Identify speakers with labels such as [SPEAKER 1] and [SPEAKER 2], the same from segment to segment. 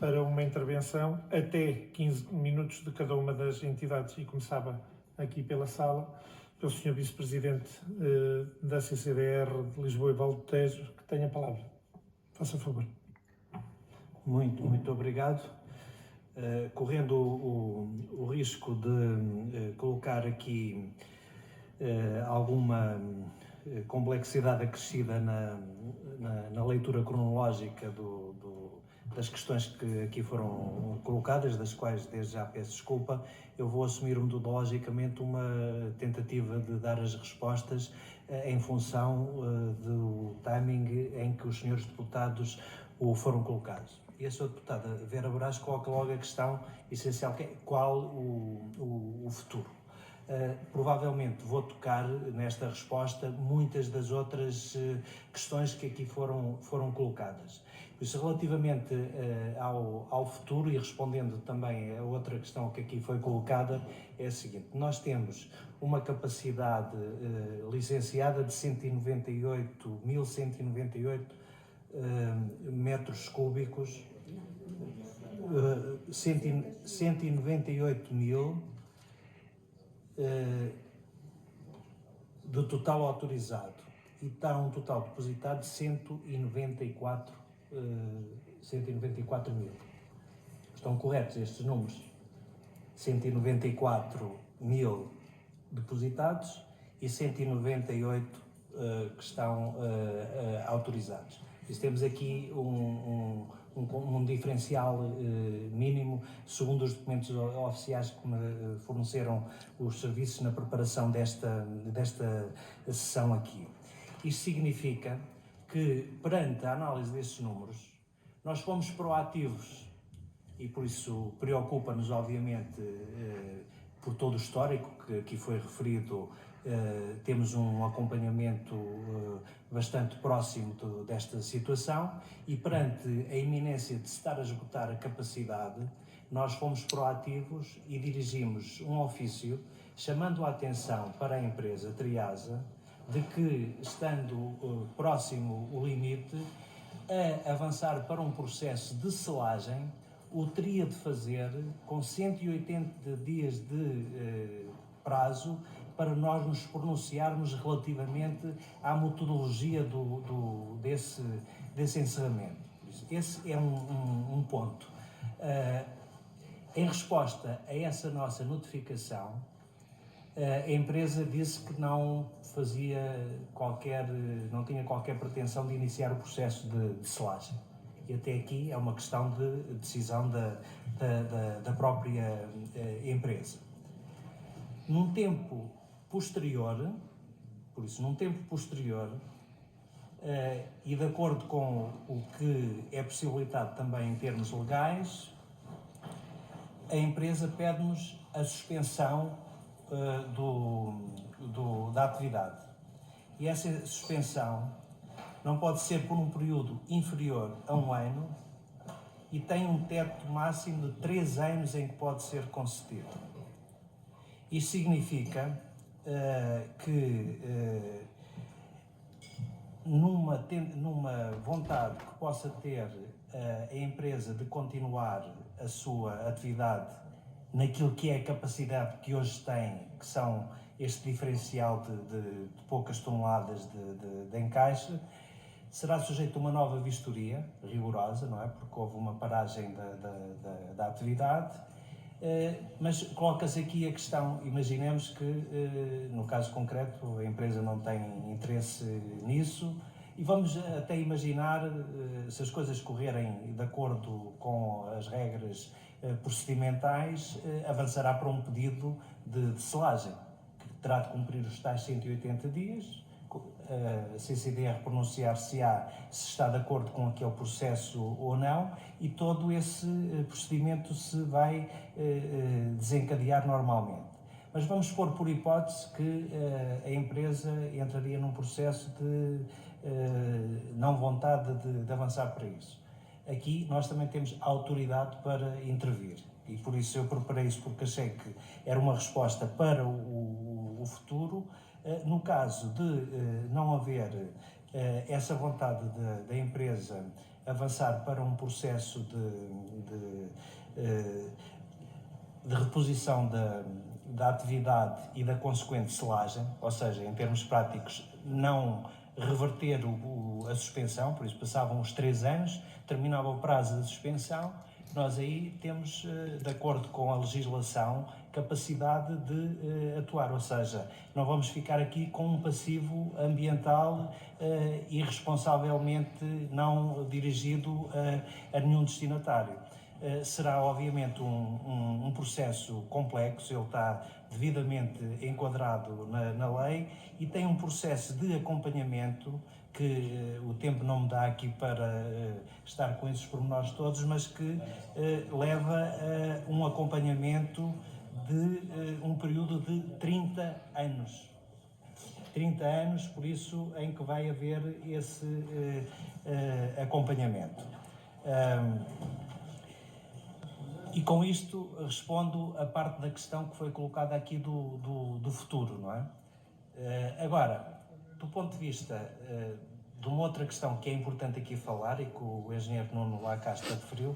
[SPEAKER 1] para uma intervenção até 15 minutos de cada uma das entidades e começava aqui pela sala, pelo Sr. Vice-Presidente da CCDR de Lisboa e Valdo Tejo, que tem a palavra. Faça favor.
[SPEAKER 2] Muito obrigado. Correndo o risco de colocar aqui alguma complexidade acrescida na leitura cronológica das questões que aqui foram colocadas, das quais desde já peço desculpa, eu vou assumir metodologicamente uma tentativa de dar as respostas em função do timing em que os senhores deputados o foram colocados. E a sua deputada Vera Brás coloca logo a questão essencial, que é qual o futuro. Provavelmente vou tocar nesta resposta muitas das outras questões que aqui foram colocadas. Por isso, relativamente ao futuro e respondendo também a outra questão que aqui foi colocada, é a seguinte: nós temos uma capacidade licenciada de 198.198 metros cúbicos, 198.000 do total autorizado, e está um total depositado de 194 mil. Estão corretos estes números? 194 mil depositados e 198 que estão autorizados. Isso temos aqui um diferencial mínimo, segundo os documentos oficiais que me forneceram os serviços na preparação desta sessão aqui. Isto significa que, perante a análise destes números, nós fomos proativos e, por isso, preocupa-nos, obviamente, por todo o histórico que aqui foi referido. Temos um acompanhamento bastante próximo desta situação e, perante a iminência de se estar a esgotar a capacidade, nós fomos proativos e dirigimos um ofício chamando a atenção para a empresa Triasa de que, estando próximo o limite, a avançar para um processo de selagem, o teria de fazer com 180 dias de prazo para nós nos pronunciarmos relativamente à metodologia desse encerramento. Esse é um ponto. Em resposta a essa nossa notificação, a empresa disse que não tinha qualquer pretensão de iniciar o processo de selagem. E até aqui é uma questão de decisão da própria empresa. Num tempo posterior, e de acordo com o que é possibilitado também em termos legais, a empresa pede-nos a suspensão da atividade. E essa suspensão não pode ser por um período inferior a um ano e tem um teto máximo de 3 anos em que pode ser concedido. Isto significa que numa vontade que possa ter a empresa de continuar a sua atividade naquilo que é a capacidade que hoje tem, que são este diferencial de poucas toneladas de encaixe, será sujeito a uma nova vistoria rigorosa, não é? Porque houve uma paragem da atividade, mas coloca-se aqui a questão, imaginemos que, no caso concreto, a empresa não tem interesse nisso, e vamos até imaginar, se as coisas correrem de acordo com as regras procedimentais, avançará para um pedido de selagem, que terá de cumprir os tais 180 dias, a CCDR pronunciar-se-á se está de acordo com aquele processo ou não, e todo esse procedimento se vai desencadear normalmente. Mas vamos pôr por hipótese que a empresa entraria num processo de não vontade de avançar para isso. Aqui nós também temos autoridade para intervir e por isso eu preparei isso, porque achei que era uma resposta para o futuro. No caso de não haver essa vontade da empresa avançar para um processo de reposição da atividade e da consequente selagem, ou seja, em termos práticos, não reverter a suspensão, por isso passavam os 3 anos, terminava o prazo da suspensão, nós aí temos, de acordo com a legislação, capacidade de atuar, ou seja, não vamos ficar aqui com um passivo ambiental irresponsavelmente não dirigido a nenhum destinatário. Será obviamente um processo complexo, ele está devidamente enquadrado na lei e tem um processo de acompanhamento que o tempo não me dá aqui para estar com esses pormenores todos, mas que leva a um acompanhamento de um período de 30 anos. 30 anos, por isso, em que vai haver esse acompanhamento. E com isto respondo a parte da questão que foi colocada aqui do futuro, não é? Agora, do ponto de vista de uma outra questão que é importante aqui falar e que o engenheiro Nuno Lacasta referiu,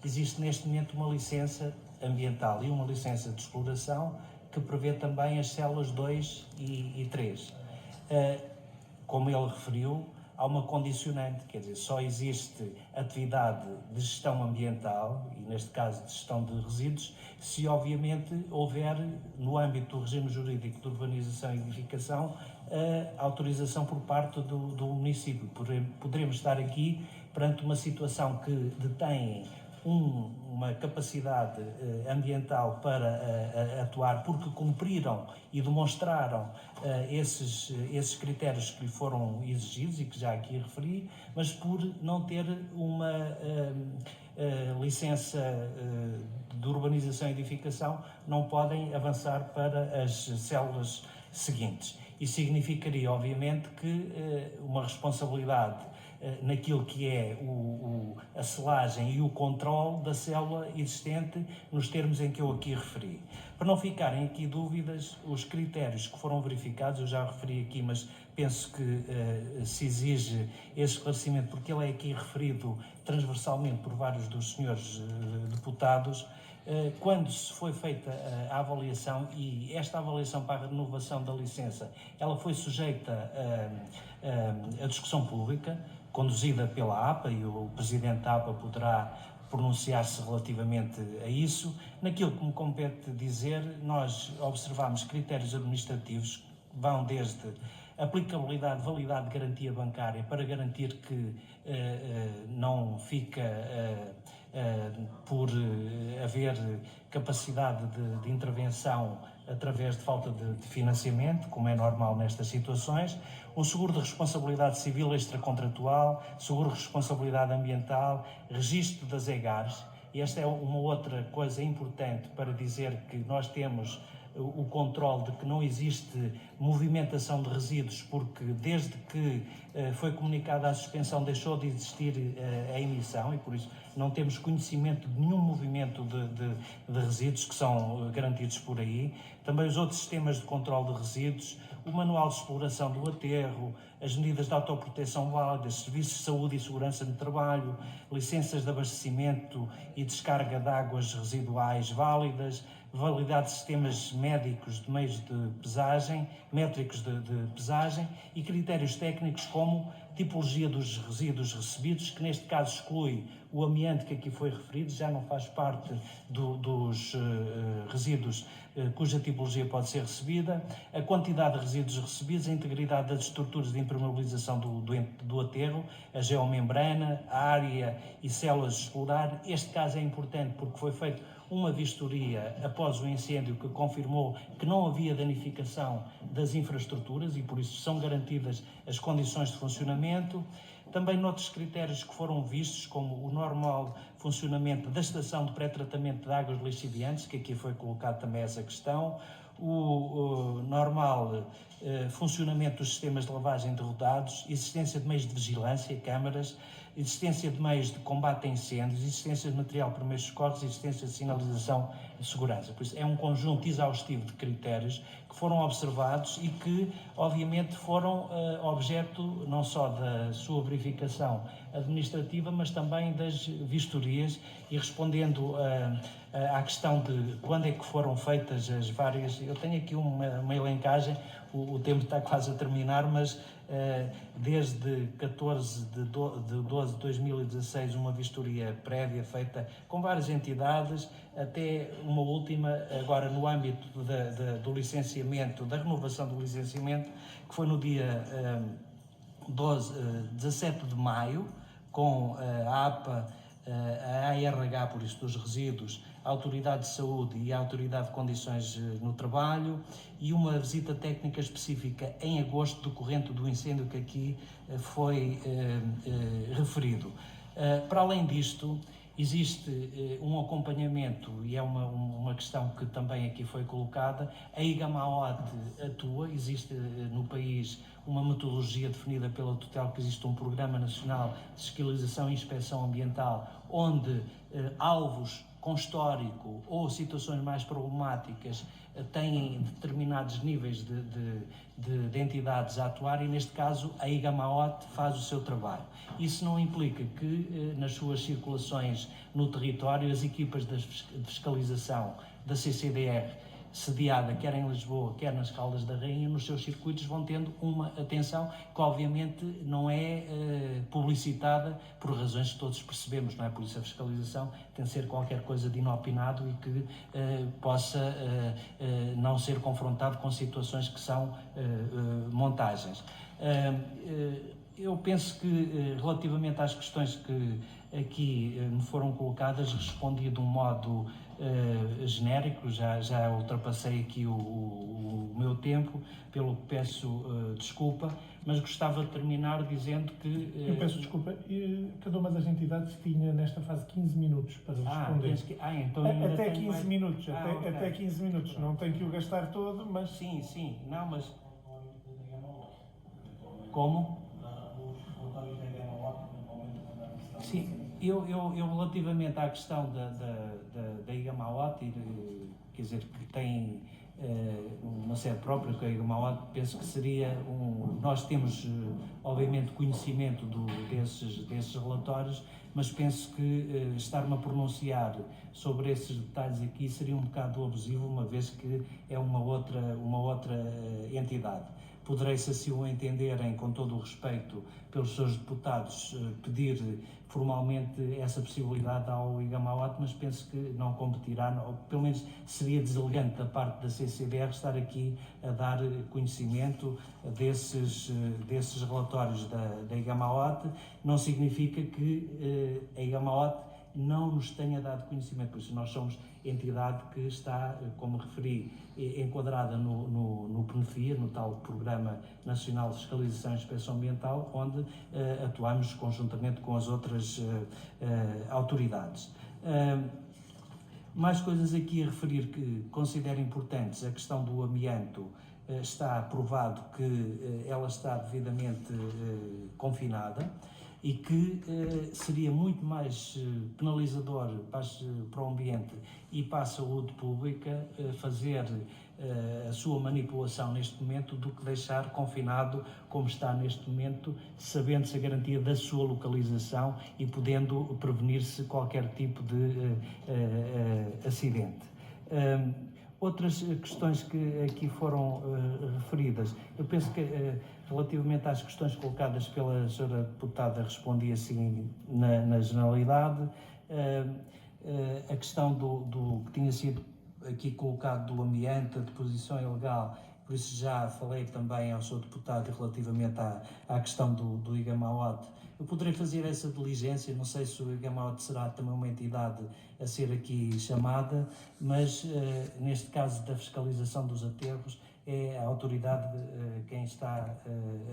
[SPEAKER 2] existe neste momento uma licença ambiental e uma licença de exploração que prevê também as células 2 e 3. Como ele referiu, há uma condicionante, quer dizer, só existe atividade de gestão ambiental, e neste caso de gestão de resíduos, se obviamente houver, no âmbito do regime jurídico de urbanização e edificação, a autorização por parte do município. Poderemos estar aqui perante uma situação que detém uma capacidade ambiental para atuar porque cumpriram e demonstraram esses critérios que lhe foram exigidos e que já aqui referi, mas por não ter uma licença de urbanização e edificação não podem avançar para as células seguintes. Isso significaria, obviamente, que uma responsabilidade naquilo que é a selagem e o controle da célula existente nos termos em que eu aqui referi. Para não ficarem aqui dúvidas, os critérios que foram verificados, eu já referi aqui, mas penso que se exige esse esclarecimento, porque ele é aqui referido transversalmente por vários dos senhores deputados, quando se foi feita a avaliação, e esta avaliação para a renovação da licença, ela foi sujeita a discussão pública, conduzida pela APA, e o Presidente da APA poderá pronunciar-se relativamente a isso. Naquilo que me compete dizer, nós observamos critérios administrativos que vão desde aplicabilidade, validade de garantia bancária para garantir que não fica por haver capacidade de intervenção através de falta de financiamento, como é normal nestas situações, um seguro de responsabilidade civil extracontratual, seguro de responsabilidade ambiental, registro das EGARs, e esta é uma outra coisa importante para dizer que nós temos o controle de que não existe movimentação de resíduos, porque desde que foi comunicada a suspensão deixou de existir a emissão e por isso não temos conhecimento de nenhum movimento de resíduos que são garantidos por aí. Também os outros sistemas de controle de resíduos, o manual de exploração do aterro, as medidas de autoproteção válidas, serviços de saúde e segurança no trabalho, licenças de abastecimento e descarga de águas residuais válidas, validade de sistemas médicos de meios de pesagem, métricos de pesagem e critérios técnicos como tipologia dos resíduos recebidos, que neste caso exclui o amianto que aqui foi referido, já não faz parte dos resíduos cuja tipologia pode ser recebida, a quantidade de resíduos recebidos, a integridade das estruturas de impermeabilização do aterro, a geomembrana, a área e células de explorar. Este caso é importante porque foi feito uma vistoria após o incêndio que confirmou que não havia danificação das infraestruturas e por isso são garantidas as condições de funcionamento. Também noutros critérios que foram vistos, como o normal funcionamento da estação de pré-tratamento de águas lixiviantes, que aqui foi colocado também essa questão, o normal funcionamento dos sistemas de lavagem de rodados, existência de meios de vigilância, câmaras, existência de meios de combate a incêndios, existência de material para primeiros socorros, existência de sinalização de segurança. Por isso, é um conjunto exaustivo de critérios que foram observados e que, obviamente, foram objeto não só da sua verificação administrativa, mas também das vistorias, e respondendo à questão de quando é que foram feitas as várias... Eu tenho aqui uma elencagem, o tempo está quase a terminar, mas desde 14 de 12 de 2016 uma vistoria prévia feita com várias entidades, até uma última agora no âmbito do licenciamento, da renovação do licenciamento, que foi no dia 17 de maio, com a APA, a ARH, por isso dos resíduos, a Autoridade de Saúde e a Autoridade de Condições no Trabalho, e uma visita técnica específica em agosto decorrente do incêndio que aqui foi referido. Para além disto, existe um acompanhamento, e é uma questão que também aqui foi colocada. A IGAMAOT atua, existe no país uma metodologia definida pela Tutel, que existe um Programa Nacional de Fiscalização e Inspeção Ambiental, onde alvos com histórico ou situações mais problemáticas têm determinados níveis de entidades a atuar, e neste caso a IGAMAOT faz o seu trabalho. Isso não implica que nas suas circulações no território as equipas de fiscalização da CCDR, sediada quer em Lisboa, quer nas Caldas da Rainha, nos seus circuitos vão tendo uma atenção que obviamente não é publicitada por razões que todos percebemos, não é? Por isso a fiscalização tem de ser qualquer coisa de inopinado e que possa não ser confrontado com situações que são montagens. Eu penso que relativamente às questões que aqui me foram colocadas, respondi de um modo genérico, já ultrapassei aqui o meu tempo, pelo que peço desculpa, mas gostava de terminar dizendo que...
[SPEAKER 1] Eu peço desculpa, cada uma das entidades tinha nesta fase 15 minutos para responder.
[SPEAKER 2] Então ainda
[SPEAKER 1] até
[SPEAKER 2] tenho
[SPEAKER 1] 15
[SPEAKER 2] mais...
[SPEAKER 1] minutos,
[SPEAKER 2] okay.
[SPEAKER 1] Até 15 minutos, não tenho que o gastar todo, mas...
[SPEAKER 2] Sim, não, mas... Como? Sim. Eu relativamente à questão da IGAMAOT, quer dizer, que tem uma sede própria com a IGAMAOT, penso que seria nós temos, obviamente, conhecimento desses relatórios, mas penso que estar-me a pronunciar sobre esses detalhes aqui seria um bocado abusivo, uma vez que é uma outra entidade. Poderei, se assim o entenderem, com todo o respeito pelos seus deputados, pedir formalmente essa possibilidade ao IGAMAOT, mas penso que não competirá, ou pelo menos seria deselegante da parte da CCDR estar aqui a dar conhecimento desses relatórios da IGAMAOT. Não significa que a IGAMAOT não nos tenha dado conhecimento, por isso nós somos entidade que está, como referi, enquadrada no PNFIA, no tal Programa Nacional de Fiscalização e Inspeção Ambiental, onde atuamos conjuntamente com as outras autoridades. Mais coisas aqui a referir que considero importantes. A questão do amianto, está provado que ela está devidamente confinada, e que seria muito mais penalizador para o ambiente e para a saúde pública fazer a sua manipulação neste momento do que deixar confinado como está neste momento, sabendo-se a garantia da sua localização e podendo prevenir-se qualquer tipo de acidente. Outras questões que aqui foram referidas, eu penso que relativamente às questões colocadas pela senhora deputada respondi assim na generalidade. A questão do que tinha sido aqui colocado do ambiente, a deposição ilegal, por isso já falei também ao senhor deputado relativamente à questão do IGAMAOT. Eu poderei fazer essa diligência, não sei se o IGAMAOT será também uma entidade a ser aqui chamada, mas neste caso da fiscalização dos aterros é a autoridade quem está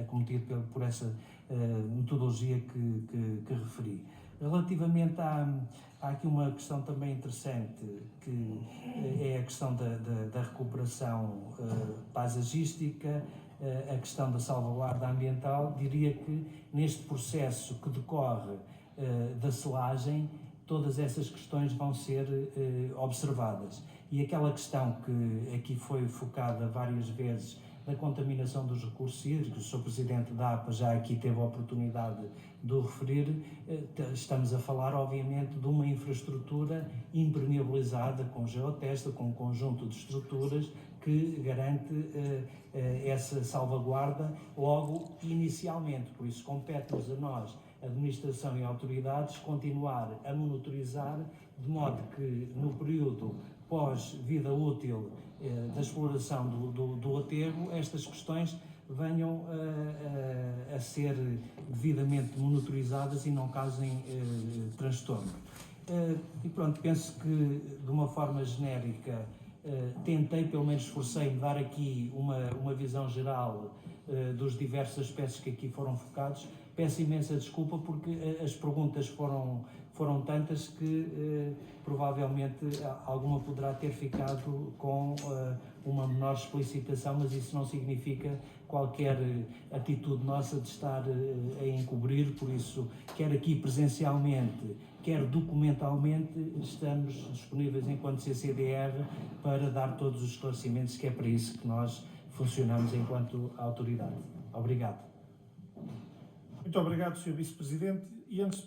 [SPEAKER 2] acometido por essa metodologia que referi. Relativamente há aqui uma questão também interessante, que é a questão da recuperação paisagística, a questão da salvaguarda ambiental. Diria que neste processo que decorre da selagem, todas essas questões vão ser observadas. E aquela questão que aqui foi focada várias vezes da contaminação dos recursos hídricos. O Sr. Presidente da APA já aqui teve a oportunidade de o referir. Estamos a falar, obviamente, de uma infraestrutura impermeabilizada com geotesta, com um conjunto de estruturas que garante essa salvaguarda logo inicialmente. Por isso, compete-nos a nós, administração e autoridades, continuar a monitorizar, de modo que no período pós-vida útil da exploração do aterro, estas questões venham a ser devidamente monitorizadas e não causem transtorno. E pronto, penso que de uma forma genérica tentei, pelo menos esforcei-me, dar aqui uma visão geral dos diversos aspectos que aqui foram focados. Peço imensa desculpa porque as perguntas foram tantas que provavelmente alguma poderá ter ficado com uma menor explicitação, mas isso não significa qualquer atitude nossa de estar a encobrir. Por isso, quer aqui presencialmente, quer documentalmente, estamos disponíveis enquanto CCDR para dar todos os esclarecimentos, que é para isso que nós funcionamos enquanto autoridade. Obrigado.
[SPEAKER 1] Muito obrigado, Sr. Vice-Presidente. E antes de